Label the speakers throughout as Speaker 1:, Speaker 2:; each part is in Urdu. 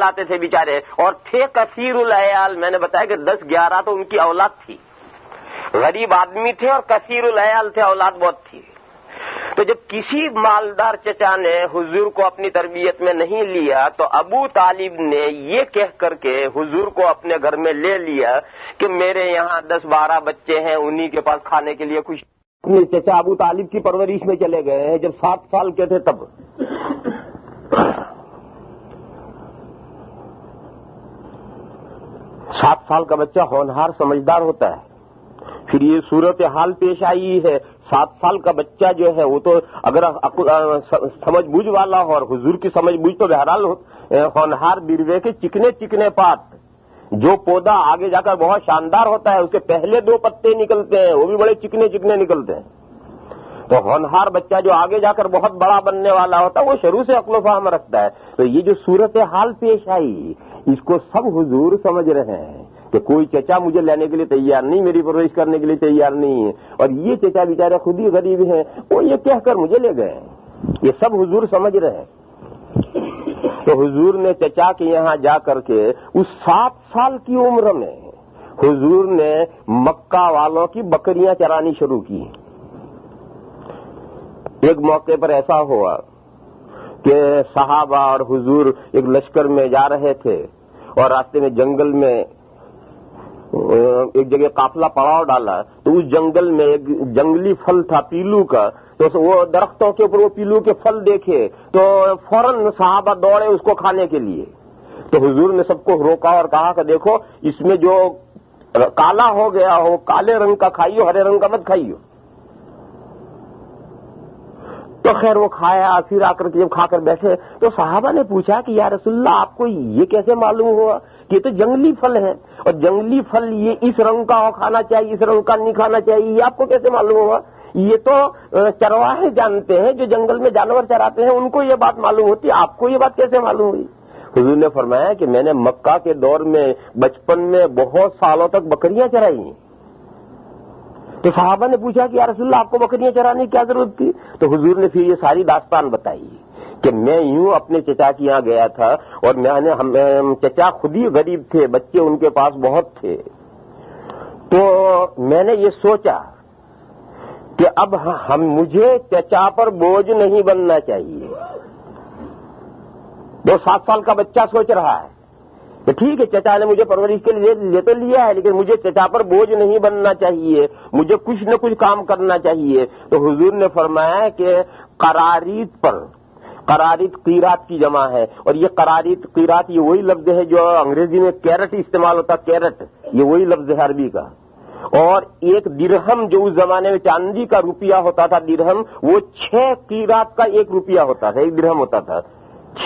Speaker 1: چلاتے تھے بیچارے, اور تھے کثیر العیال, میں نے بتایا کہ 10-11 تو ان کی اولاد تھی, غریب آدمی تھے اور کثیر العیال تھے, اولاد بہت تھی. تو جب کسی مالدار چچا نے حضور کو اپنی تربیت میں نہیں لیا تو ابو طالب نے یہ کہہ کر کے حضور کو اپنے گھر میں لے لیا کہ میرے یہاں 10-12 بچے ہیں, انہی کے پاس کھانے کے لیے کچھ. چچا ابو طالب کی پرورش میں چلے گئے ہیں جب 7 سال کے تھے تب. 7 سال کا بچہ ہونہار سمجھدار ہوتا ہے. پھر یہ صورتحال پیش آئی ہے, 7 سال کا بچہ جو ہے وہ تو اگر سمجھ بوجھ والا ہو, اور حضور کی سمجھ بوجھ تو بہرحال ہونہار بیروے کے چکنے چکنے پات, جو پودا آگے جا کر بہت شاندار ہوتا ہے اس کے پہلے 2 پتے نکلتے ہیں وہ بھی بڑے چکنے چکنے نکلتے ہیں. تو ہونہار بچہ جو آگے جا کر بہت بڑا بننے والا ہوتا ہے وہ شروع سے عقل و فہم رکھتا ہے. تو یہ جو صورتحال پیش آئی اس کو سب حضور سمجھ رہے ہیں کہ کوئی چچا مجھے لینے کے لیے تیار نہیں, میری پرورش کرنے کے لیے تیار نہیں ہے, اور یہ چچا بیچارے خود ہی غریب ہیں, وہ یہ کہہ کر مجھے لے گئے. یہ سب حضور سمجھ رہے ہیں. تو حضور نے چچا کے یہاں جا کر کے اس 7 سال کی عمر میں حضور نے مکہ والوں کی بکریاں چرانی شروع کی. ایک موقع پر ایسا ہوا کہ صحابہ اور حضور ایک لشکر میں جا رہے تھے اور راستے میں جنگل میں ایک جگہ قافلہ پڑاؤ ڈالا, تو اس جنگل میں ایک جنگلی پھل تھا پیلو کا, تو وہ درختوں کے اوپر وہ پیلو کے پھل دیکھے تو فوراً صحابہ دوڑے اس کو کھانے کے لیے. تو حضور نے سب کو روکا اور کہا کہ دیکھو اس میں جو کالا ہو گیا ہو کالے رنگ کا کھائیو, ہرے رنگ کا مت کھائیو. تو خیر وہ کھایا. پھر آ کر کے جب کھا کر بیٹھے تو صحابہ نے پوچھا کہ یا رسول اللہ آپ کو یہ کیسے معلوم ہوا کہ یہ تو جنگلی پھل ہے, اور جنگلی پھل یہ اس رنگ کا کھانا چاہیے اس رنگ کا نہیں کھانا چاہیے, یہ آپ کو کیسے معلوم ہوا؟ یہ تو چرواہے جانتے ہیں, جو جنگل میں جانور چراتے ہیں ان کو یہ بات معلوم ہوتی ہے, آپ کو یہ بات کیسے معلوم ہوئی؟ حضور نے فرمایا کہ میں نے مکہ کے دور میں بچپن میں بہت سالوں تک بکریاں چرائی ہیں. تو صحابہ نے پوچھا کہ یا رسول اللہ آپ کو بکریاں چرانے کی کیا ضرورت تھی؟ تو حضور نے پھر یہ ساری داستان بتائی کہ میں یوں اپنے چچا کے یہاں گیا تھا, اور میں نے چچا خود ہی غریب تھے, بچے ان کے پاس بہت تھے, تو میں نے یہ سوچا کہ اب مجھے چچا پر بوجھ نہیں بننا چاہیے. 7 سال کا بچہ سوچ رہا ہے کہ ٹھیک ہے چچا نے مجھے پرورش کے لیے لے تو لیا ہے, لیکن مجھے چچا پر بوجھ نہیں بننا چاہیے, مجھے کچھ نہ کچھ کام کرنا چاہیے. تو حضور نے فرمایا کہ قراریت پر, قراریت قیرات کی جمع ہے, اور یہ قراریت قیرات یہ وہی لفظ ہے جو انگریزی میں کیرٹ استعمال ہوتا, کیرٹ یہ وہی لفظ ہے عربی کا. اور ایک درہم جو اس زمانے میں چاندی کا روپیہ ہوتا تھا درہم, وہ 6 قیرات کا 1 روپیہ ہوتا تھا, 1 درہم ہوتا تھا,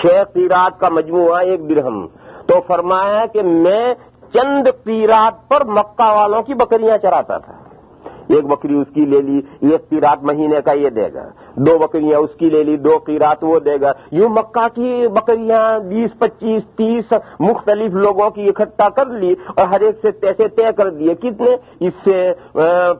Speaker 1: 6 قیرات کا مجموعہ 1 درہم. تو فرمایا کہ میں چند قیرات پر مکہ والوں کی بکریاں چراتا تھا. 1 بکری اس کی لے لی, 1 قیرات مہینے کا یہ دے گا, 2 بکریاں اس کی لے لی, 2 قیرات وہ دے گا. یوں مکہ کی بکریاں 20, 25, 30 مختلف لوگوں کی اکٹھا کر لی, اور ہر ایک سے پیسے طے کر دیے, کتنے, اس سے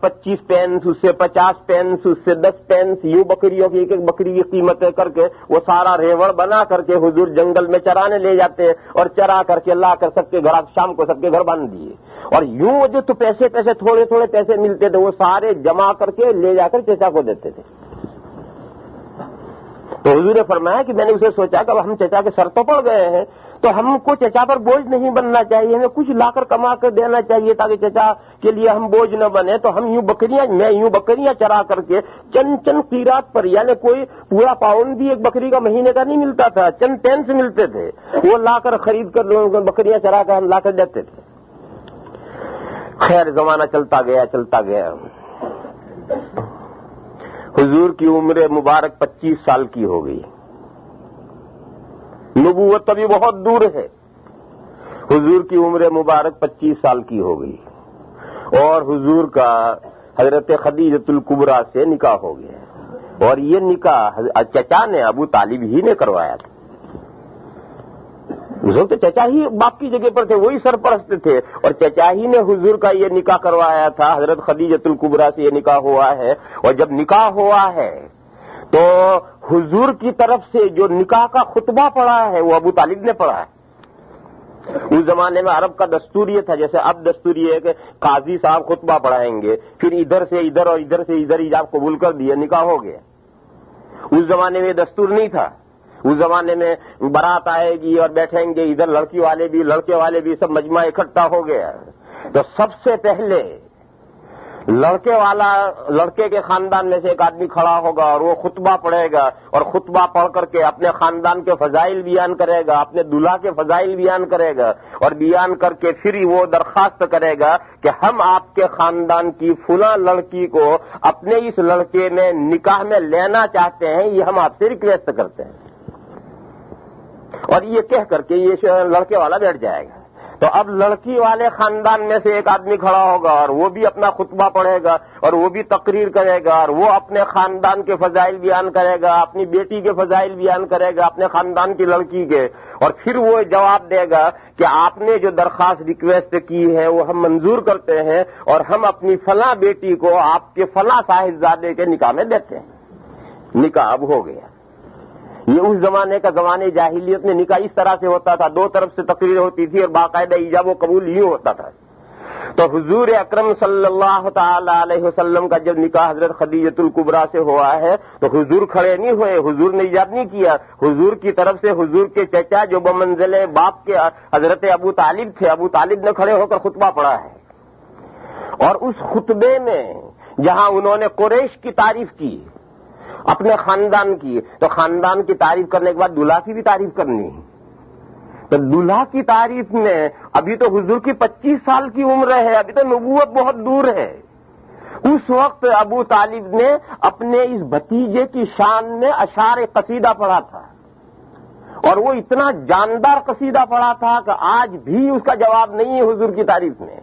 Speaker 1: 25 پینس, اس سے 50 پینس, اس سے 10 پینس, یوں بکریوں کی ایک بکری کی قیمتیں کر کے وہ سارا ریوڑ بنا کر کے حضور جنگل میں چرانے لے جاتے ہیں, اور چرا کر کے لا کر سب کے گھر, شام کو سب کے گھر باندھ دیے. اور یوں جو تو پیسے تھوڑے تھوڑے پیسے ملتے تھے وہ سارے جمع کر کے لے جا کر چچا کو دیتے تھے. تو حضور نے فرمایا کہ میں نے اسے سوچا کہ اب ہم چچا کے سر تو پڑ گئے ہیں, تو ہم کو چچا پر بوجھ نہیں بننا چاہیے, ہمیں کچھ لا کر کما کر دینا چاہیے تاکہ چچا کے لیے ہم بوجھ نہ بنے. تو ہم میں بکریاں چرا کر کے چند قیرات پر, یعنی کوئی پورا پاؤنڈ بھی ایک بکری کا مہینے کا نہیں ملتا تھا, چند پینس ملتے تھے, وہ لا کر خرید کر لوگوں کو بکریاں چرا کر ہم لا کر دیتے تھے. خیر زمانہ چلتا گیا. حضور کی عمر مبارک 25 سال کی ہو گئی. نبوت ابھی بہت دور ہے. حضور کی عمر مبارک 25 سال کی ہو گئی, اور حضور کا حضرت خدیجۃ الکبریٰ سے نکاح ہو گیا, اور یہ نکاح چچا نے ابو طالب ہی نے کروایا تھا. حضور تو چچا ہی باپ کی جگہ پر تھے, وہی سرپرست تھے, اور چچا ہی نے حضور کا یہ نکاح کروایا تھا. حضرت خدیجۃ الکبریٰ سے یہ نکاح ہوا ہے, اور جب نکاح ہوا ہے تو حضور کی طرف سے جو نکاح کا خطبہ پڑھا ہے وہ ابو طالب نے پڑھا ہے. اس زمانے میں عرب کا دستور یہ تھا، جیسے اب دستور یہ ہے کہ قاضی صاحب خطبہ پڑھائیں گے، پھر ادھر سے ادھر اور ادھر سے ادھر ایجاب قبول کر دیا، نکاح ہو گیا۔ اس زمانے میں دستور نہیں تھا۔ اس زمانے میں بارات آئے گی اور بیٹھیں گے، ادھر لڑکی والے بھی لڑکے والے بھی سب مجمع اکٹھا ہو گیا۔ تو سب سے پہلے لڑکے کے خاندان میں سے ایک آدمی کھڑا ہوگا اور وہ خطبہ پڑھے گا، اور خطبہ پڑھ کر کے اپنے خاندان کے فضائل بیان کرے گا، اپنے دلہا کے فضائل بیان کرے گا، اور بیان کر کے پھر وہ درخواست کرے گا کہ ہم آپ کے خاندان کی فلاں لڑکی کو اپنے اس لڑکے میں نکاح میں لینا چاہتے ہیں، یہ ہم آپ سے ریکویسٹ کرتے ہیں۔ اور یہ کہہ کر کے یہ لڑکے والا بیٹھ جائے گا۔ تو اب لڑکی والے خاندان میں سے ایک آدمی کھڑا ہوگا اور وہ بھی اپنا خطبہ پڑھے گا اور وہ بھی تقریر کرے گا، اور وہ اپنے خاندان کے فضائل بیان کرے گا، اپنی بیٹی کے فضائل بیان کرے گا، اپنے خاندان کی لڑکی کے، اور پھر وہ جواب دے گا کہ آپ نے جو درخواست ریکویسٹ کی ہے وہ ہم منظور کرتے ہیں، اور ہم اپنی فلاں بیٹی کو آپ کے فلاں صاحبزادے کے نکاح میں دیتے ہیں۔ نکاح اب ہو گیا۔ یہ اس زمانے کا زمانے جاہلیت میں نکاح اس طرح سے ہوتا تھا، دو طرف سے تقریر ہوتی تھی اور باقاعدہ ایجاب و قبول یوں ہوتا تھا۔ تو حضور اکرم صلی اللہ تعالی علیہ وسلم کا جب نکاح حضرت خدیجۃ الکبریٰ سے ہوا ہے تو حضور کھڑے نہیں ہوئے، حضور نے ایجاب نہیں کیا۔ حضور کی طرف سے حضور کے چچا جو بمنزل باپ کے حضرت ابو طالب تھے، ابو طالب نے کھڑے ہو کر خطبہ پڑھا ہے، اور اس خطبے میں جہاں انہوں نے قریش کی تعریف کی، اپنے خاندان کی، تو خاندان کی تعریف کرنے کے بعد دلہا کی بھی تعریف کرنی ہے۔ تو دلہا کی تعریف میں ابھی تو حضور کی 25 سال کی عمر ہے، ابھی تو نبوت بہت دور ہے۔ اس وقت ابو طالب نے اپنے اس بھتیجے کی شان میں اشعار قصیدہ پڑھا تھا، اور وہ اتنا جاندار قصیدہ پڑھا تھا کہ آج بھی اس کا جواب نہیں ہے حضور کی تعریف میں۔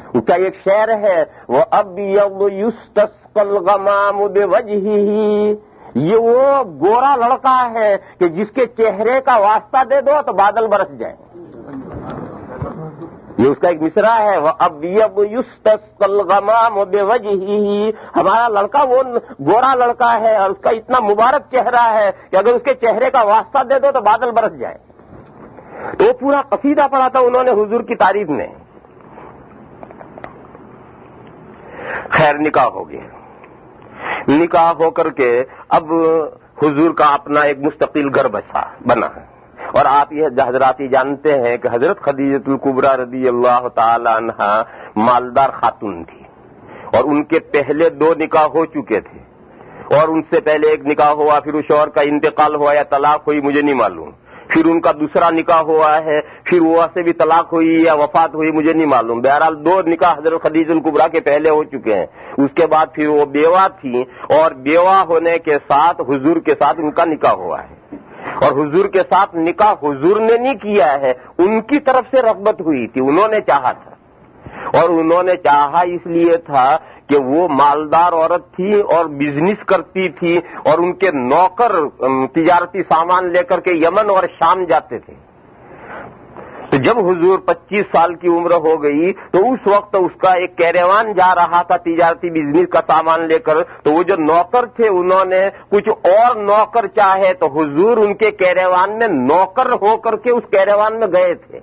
Speaker 1: اس کا ایک شعر ہے، وہ اب یستسقى الغمام بوجهه، یہ وہ گورا لڑکا ہے کہ جس کے چہرے کا واسطہ دے دو تو بادل برس جائیں۔ یہ اس کا ایک مصرع ہے، وہ اب یستسقى الغمام بوجهه، ہمارا لڑکا وہ گورا لڑکا ہے اور اس کا اتنا مبارک چہرہ ہے کہ اگر اس کے چہرے کا واسطہ دے دو تو بادل برس جائیں۔ تو پورا قصیدہ پڑھا تھا انہوں نے حضور کی تعریف میں۔ خیر، نکاح ہو گیا۔ نکاح ہو کر کے اب حضور کا اپنا ایک مستقل گھر بنا، اور آپ یہ حضرات جانتے ہیں کہ حضرت خدیجۃ الکبریٰ رضی اللہ تعالی عنہا مالدار خاتون تھی، اور ان کے پہلے 2 نکاح ہو چکے تھے، اور ان سے پہلے ایک نکاح ہوا، پھر اس شوہر کا انتقال ہوا یا طلاق ہوئی مجھے نہیں معلوم، پھر ان کا دوسرا نکاح ہوا ہے، پھر وہ سے بھی طلاق ہوئی یا وفات ہوئی مجھے نہیں معلوم۔ بہرحال 2 نکاح حضرت خدیجہ الکبریٰ کے پہلے ہو چکے ہیں۔ اس کے بعد پھر وہ بیوہ تھی، اور بیوہ ہونے کے ساتھ حضور کے ساتھ ان کا نکاح ہوا ہے، اور حضور کے ساتھ نکاح حضور نے نہیں کیا ہے، ان کی طرف سے رغبت ہوئی تھی، انہوں نے چاہا تھا، اور انہوں نے چاہا اس لیے تھا کہ وہ مالدار عورت تھی اور بزنس کرتی تھی، اور ان کے نوکر تجارتی سامان لے کر کے یمن اور شام جاتے تھے۔ تو جب حضور 25 سال کی عمر ہو گئی تو اس وقت اس کا ایک کیروان جا رہا تھا تجارتی بزنس کا سامان لے کر، تو وہ جو نوکر تھے انہوں نے کچھ اور نوکر چاہے، تو حضور ان کے کیروان میں نوکر ہو کر کے اس کیروان میں گئے تھے۔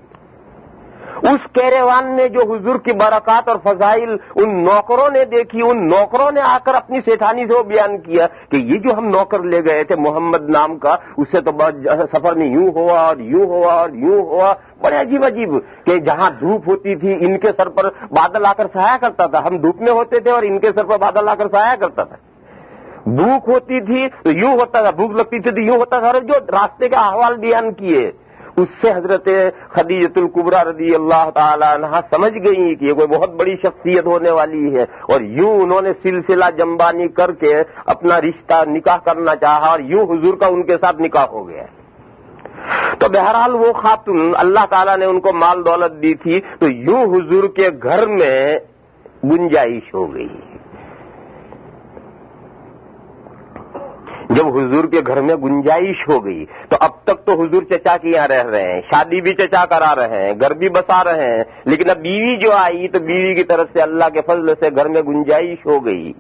Speaker 1: اس کیروان میں جو حضور کی برکات اور فضائل ان نوکروں نے دیکھی، ان نوکروں نے آ کر اپنی سیٹھانی سے وہ بیان کیا کہ یہ جو ہم نوکر لے گئے تھے محمد نام کا، اس سے تو سفر میں یوں ہوا اور یوں ہوا اور یوں ہوا، بڑے عجیب عجیب، کہ جہاں دھوپ ہوتی تھی ان کے سر پر بادل آ کر سایہ کرتا تھا، ہم دھوپ میں ہوتے تھے اور ان کے سر پر بادل آ کر سایہ کرتا تھا۔ بھوک ہوتی تھی تو یوں ہوتا تھا، بھوک لگتی تھی تو یوں ہوتا تھا، جو راستے کا احوال بیان کیے اس سے حضرت خدیجۃ الکبریٰ رضی اللہ تعالی عنہا سمجھ گئی کہ یہ کوئی بہت بڑی شخصیت ہونے والی ہے، اور یوں انہوں نے سلسلہ جنبانی کر کے اپنا رشتہ نکاح کرنا چاہا، اور یوں حضور کا ان کے ساتھ نکاح ہو گیا۔ تو بہرحال وہ خاتون اللہ تعالیٰ نے ان کو مال دولت دی تھی، تو یوں حضور کے گھر میں گنجائش ہو گئی۔ جب حضور کے گھر میں گنجائش ہو گئی تو اب تک تو حضور چچا کے یہاں رہ رہے ہیں، شادی بھی چچا کرا رہے ہیں، گھر بھی بسا رہے ہیں، لیکن اب بیوی جو آئی تو بیوی کی طرف سے اللہ کے فضل سے گھر میں گنجائش ہو گئی۔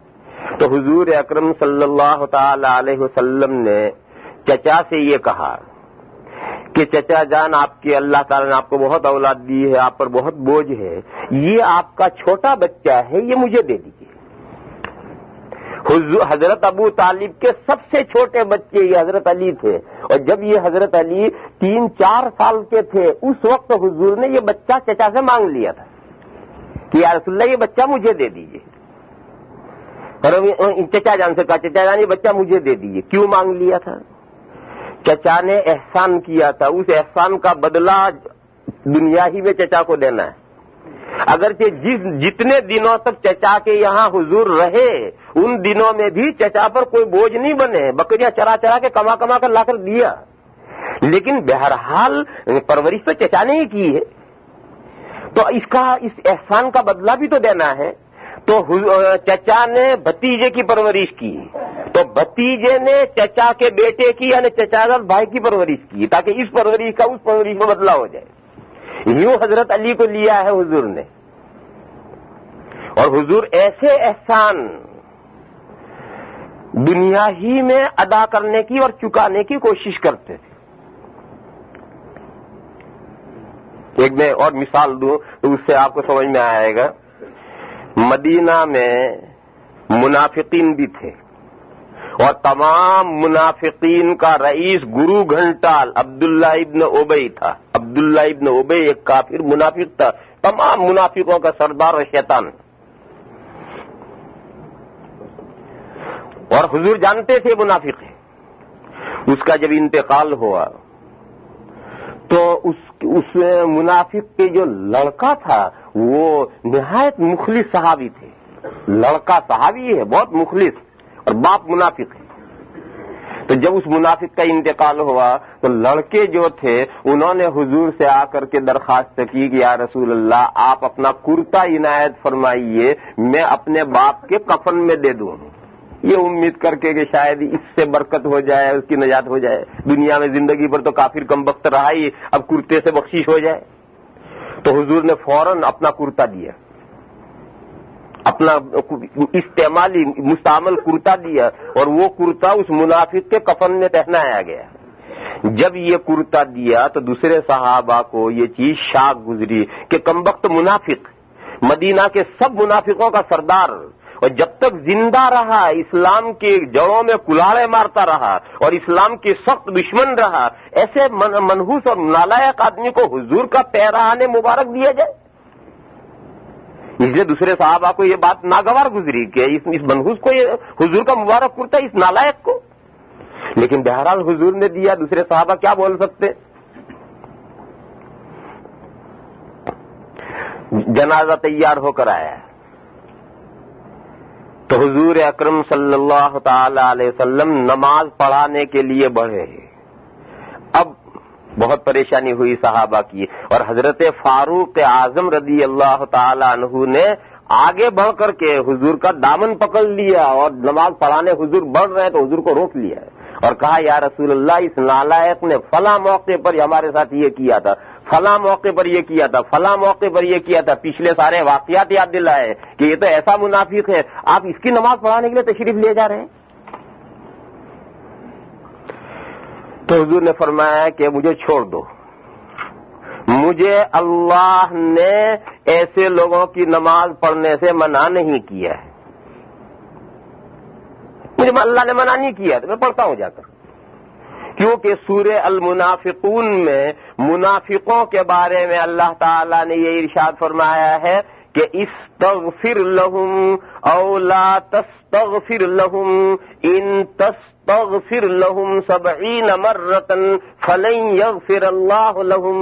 Speaker 1: تو حضور اکرم صلی اللہ تعالی علیہ وسلم نے چچا سے یہ کہا کہ چچا جان آپ کے اللہ تعالیٰ نے آپ کو بہت اولاد دی ہے، آپ پر بہت بوجھ ہے، یہ آپ کا چھوٹا بچہ ہے، یہ مجھے دے دیجیے۔ حضرت ابو طالب کے سب سے چھوٹے بچے یہ حضرت علی تھے، اور جب یہ حضرت علی 3-4 سال کے تھے اس وقت حضور نے یہ بچہ چچا سے مانگ لیا تھا کہ یا رسول اللہ یہ بچہ مجھے دے دیجیے، اور چچا جان سے کہا چچا جان یہ بچہ مجھے دے دیجیے۔ کیوں مانگ لیا تھا؟ چچا نے احسان کیا تھا، اس احسان کا بدلہ دنیا ہی میں چچا کو دینا ہے۔ اگرچہ جتنے دنوں تک چچا کے یہاں حضور رہے ان دنوں میں بھی چچا پر کوئی بوجھ نہیں بنے، بکریاں چرا چرا کے کما کما کر لا کر دیا، لیکن بہرحال پرورش تو چچا نے ہی کی ہے، تو اس احسان کا بدلہ بھی تو دینا ہے۔ تو چچا نے بھتیجے کی پرورش کی، تو بھتیجے نے چچا کے بیٹے کی یعنی چچا بھائی کی پرورش کی، تاکہ اس پرورش کا اس پرورش میں بدلہ ہو جائے۔ یوں حضرت علی کو لیا ہے حضور نے، اور حضور ایسے احسان دنیا ہی میں ادا کرنے کی اور چکانے کی کوشش کرتے تھے۔ ایک میں اور مثال دوں تو اس سے آپ کو سمجھ میں آئے گا۔ مدینہ میں منافقین بھی تھے، اور تمام منافقین کا رئیس گرو گھنٹال عبداللہ ابن ابی تھا۔ عبداللہ ابن ابی ایک کافر منافق تھا، تمام منافقوں کا سردار اور شیطان، اور حضور جانتے تھے منافق ہے۔ اس کا جب انتقال ہوا تو اس منافق کے جو لڑکا تھا وہ نہایت مخلص صحابی تھے، لڑکا صحابی ہے بہت مخلص، اور باپ منافق ہے۔ تو جب اس منافق کا انتقال ہوا تو لڑکے جو تھے انہوں نے حضور سے آ کر کے درخواست کی کہ یا رسول اللہ آپ اپنا کرتا عنایت فرمائیے، میں اپنے باپ کے کفن میں دے دوں، یہ امید کر کے کہ شاید اس سے برکت ہو جائے، اس کی نجات ہو جائے، دنیا میں زندگی پر تو کافر کم بخت رہا ہی، اب کرتے سے بخشش ہو جائے۔ تو حضور نے فوراً اپنا کرتا دیا، اپنا استعمالی مستعمل کرتا دیا، اور وہ کرتا اس منافق کے کفن میں پہنایا گیا۔ جب یہ کرتا دیا تو دوسرے صحابہ کو یہ چیز شاک گزری کہ کمبخت منافق مدینہ کے سب منافقوں کا سردار، اور جب تک زندہ رہا اسلام کی جڑوں میں کلاڑے مارتا رہا اور اسلام کی سخت دشمن رہا، ایسے منحوس اور نالائق آدمی کو حضور کا پیراہن مبارک دیا جائے؟ اس لیے دوسرے صحابہ کو یہ بات ناگوار گزری کہ اس منحوس کو یہ حضور کا مبارک کرتا ہے، اس نالائق کو، لیکن بہرحال حضور نے دیا، دوسرے صحابہ کیا بول سکتے۔ جنازہ تیار ہو کر آیا تو حضور اکرم صلی اللہ تعالی علیہ وسلم نماز پڑھانے کے لیے بڑھے۔ اب بہت پریشانی ہوئی صحابہ کی، اور حضرت فاروق اعظم رضی اللہ تعالی عنہ نے آگے بڑھ کر کے حضور کا دامن پکڑ لیا، اور نماز پڑھانے حضور بڑھ رہے تو حضور کو روک لیا اور کہا یا رسول اللہ اس نالائق نے فلاں موقع پر ہمارے ساتھ یہ کیا تھا، فلاں موقع پر یہ کیا تھا، فلاں موقع پر یہ کیا تھا، پچھلے سارے واقعات یاد دلائے کہ یہ تو ایسا منافق ہے، آپ اس کی نماز پڑھانے کے لیے تشریف لے جا رہے ہیں۔ تو حضور نے فرمایا کہ مجھے چھوڑ دو، مجھے اللہ نے ایسے لوگوں کی نماز پڑھنے سے منع نہیں کیا ہے، مجھے اللہ نے منع نہیں کیا تو میں پڑھتا ہوں جا کر، کیونکہ سورہ المنافقون میں منافقوں کے بارے میں اللہ تعالیٰ نے یہ ارشاد فرمایا ہے کہ استغفر لهم او لا تستغفر لهم ان تستغفر لهم 70 مرة فلن يغفر الله لهم۔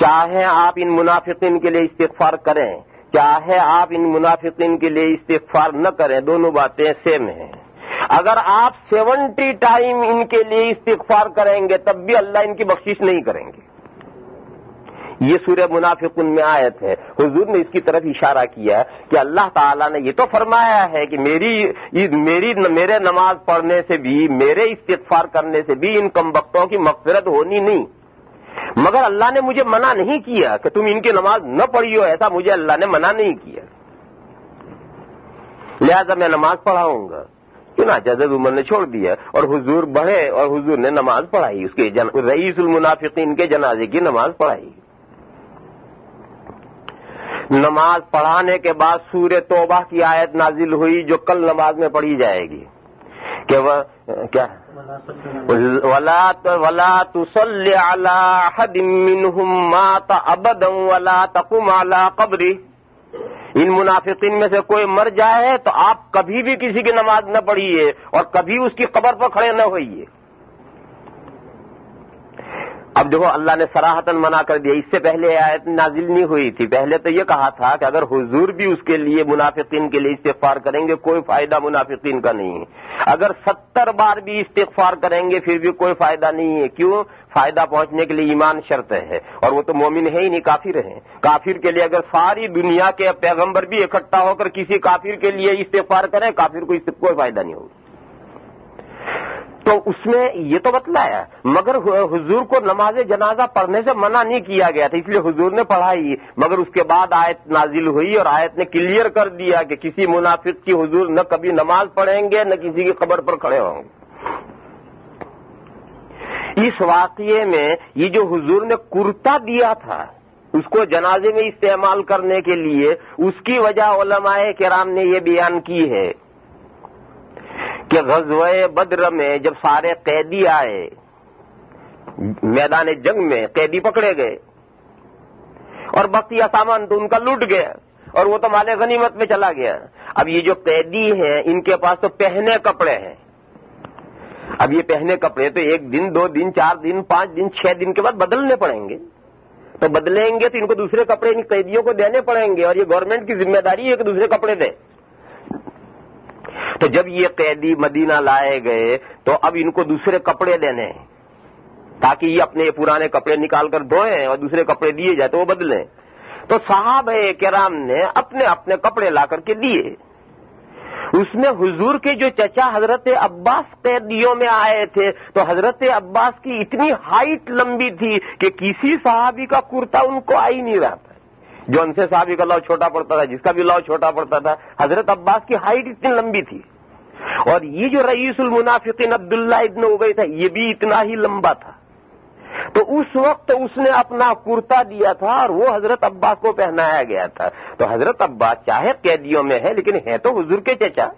Speaker 1: چاہے آپ ان منافقین کے لیے استغفار کریں، چاہے آپ ان منافقین کے لیے استغفار نہ کریں، دونوں باتیں سیم ہیں۔ اگر آپ 70 ٹائم ان کے لیے استغفار کریں گے تب بھی اللہ ان کی بخشش نہیں کریں گے۔ یہ سورہ منافقون میں آیت ہے، حضور نے اس کی طرف اشارہ کیا کہ اللہ تعالیٰ نے یہ تو فرمایا ہے کہ میرے نماز پڑھنے سے بھی، میرے استغفار کرنے سے بھی ان کمبختوں کی مغفرت ہونی نہیں، مگر اللہ نے مجھے منع نہیں کیا کہ تم ان کی نماز نہ پڑھیو، ایسا مجھے اللہ نے منع نہیں کیا، لہذا میں نماز پڑھاؤں گا۔ چنانچہ حضرت عمر نے چھوڑ دیا اور حضور بڑھے اور حضور نے نماز پڑھائی، اس کے رئیس المنافقین کے جنازے کی نماز پڑھائی۔ نماز پڑھانے کے بعد سورہ توبہ کی آیت نازل ہوئی جو کل نماز میں پڑھی جائے گی کہ کیا وَلَا تُصَلِّ عَلَىٰ أَحَدٍ مِّنْهُمْ مَاتَ أَبَدًا وَلَا تَقُمْ عَلَىٰ قَبْرِهِ۔ ان منافقین میں سے کوئی مر جائے تو آپ کبھی بھی کسی کی نماز نہ پڑھیے اور کبھی اس کی قبر پر کھڑے نہ ہوئیے۔ اب دیکھو اللہ نے صراحتاً منع کر دیا، اس سے پہلے آیت نازل نہیں ہوئی تھی۔ پہلے تو یہ کہا تھا کہ اگر حضور بھی اس کے لیے منافقین کے لیے استغفار کریں گے کوئی فائدہ منافقین کا نہیں ہے، اگر 70 بار بھی استغفار کریں گے پھر بھی کوئی فائدہ نہیں ہے۔ کیوں؟ فائدہ پہنچنے کے لیے ایمان شرط ہے، اور وہ تو مومن ہے ہی نہیں، کافر ہیں۔ کافر کے لیے اگر ساری دنیا کے پیغمبر بھی اکٹھا ہو کر کسی کافر کے لیے استغفار کریں کافر کو اس سے کوئی فائدہ نہیں ہوگا۔ تو اس میں یہ تو بتلایا، مگر حضور کو نماز جنازہ پڑھنے سے منع نہیں کیا گیا تھا، اس لیے حضور نے پڑھائی، مگر اس کے بعد آیت نازل ہوئی اور آیت نے کلیئر کر دیا کہ کسی منافق کی حضور نہ کبھی نماز پڑھیں گے نہ کسی کی قبر پر کھڑے ہوں گے۔ اس واقعے میں یہ جو حضور نے کرتا دیا تھا اس کو جنازے میں استعمال کرنے کے لیے، اس کی وجہ علماء کرام نے یہ بیان کی ہے کہ غزوہ بدر میں جب سارے قیدی آئے، میدان جنگ میں قیدی پکڑے گئے اور بقیہ سامان تو ان کا لوٹ گیا اور وہ تو مال غنیمت میں چلا گیا۔ اب یہ جو قیدی ہیں ان کے پاس تو پہنے کپڑے ہیں، اب یہ پہنے کپڑے تو 1 دن 2 دن 4 دن 5 دن 6 دن کے بعد بدلنے پڑیں گے، تو بدلیں گے تو ان کو دوسرے کپڑے ان قیدیوں کو دینے پڑیں گے، اور یہ گورنمنٹ کی ذمہ داری ہے کہ دوسرے کپڑے دے۔ تو جب یہ قیدی مدینہ لائے گئے تو اب ان کو دوسرے کپڑے دینے ہیں تاکہ یہ اپنے پرانے کپڑے نکال کر دھوئیں اور دوسرے کپڑے دیے جائے تو وہ بدلیں۔ تو صحابہ کرام نے اپنے اپنے کپڑے لا کر کے دیے۔ اس میں حضور کے جو چچا حضرت عباس قیدیوں میں آئے تھے تو حضرت عباس کی اتنی ہائٹ لمبی تھی کہ کسی صحابی کا کرتا ان کو آ ہی نہیں رہا تھا، جو ان سے صحابی کا لاؤ چھوٹا پڑتا تھا، جس کا بھی لاؤ چھوٹا پڑتا تھا، حضرت عباس کی ہائٹ اتنی لمبی تھی۔ اور یہ جو رئیس المنافقین عبداللہ ابن ابی تھا یہ بھی اتنا ہی لمبا تھا، تو اس وقت اس نے اپنا کرتا دیا تھا اور وہ حضرت عباس کو پہنایا گیا تھا۔ تو حضرت عباس چاہے قیدیوں میں ہے لیکن ہے تو حضور کے چچا،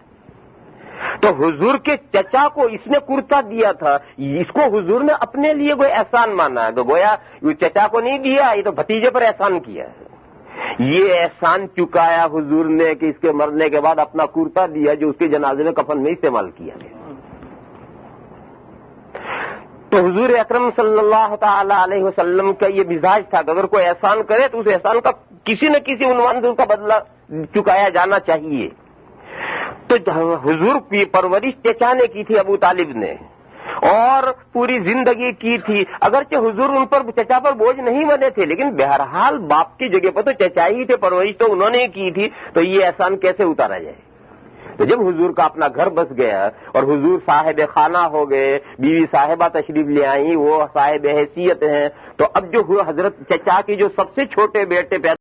Speaker 1: تو حضور کے چچا کو اس نے کرتا دیا تھا، اس کو حضور نے اپنے لیے کوئی احسان مانا ہے، تو گویا چچا کو نہیں دیا، یہ تو بھتیجے پر احسان کیا ہے۔ یہ احسان چکایا حضور نے کہ اس کے مرنے کے بعد اپنا کرتا دیا جو اس کے جنازے میں کفن میں استعمال کیا گیا۔ تو حضور اکرم صلی اللہ تعالی علیہ وسلم کا یہ مزاج تھا کہ اگر کوئی احسان کرے تو اس احسان کا کسی نہ کسی عنوان سے اس کا بدلہ چکایا جانا چاہیے۔ تو حضور کی پرورش چچا نے کی تھی، ابو طالب نے، اور پوری زندگی کی تھی، اگرچہ حضور ان پر چچا پر بوجھ نہیں بنے تھے لیکن بہرحال باپ کی جگہ پر تو چچا ہی تھے، پرورش تو انہوں نے کی تھی، تو یہ احسان کیسے اتارا جائے؟ تو جب حضور کا اپنا گھر بس گیا اور حضور صاحب خانہ ہو گئے، بیوی صاحبہ تشریف لے آئیں، وہ صاحب حیثیت ہیں، تو اب جو حضرت چچا کی جو سب سے چھوٹے بیٹے پیدا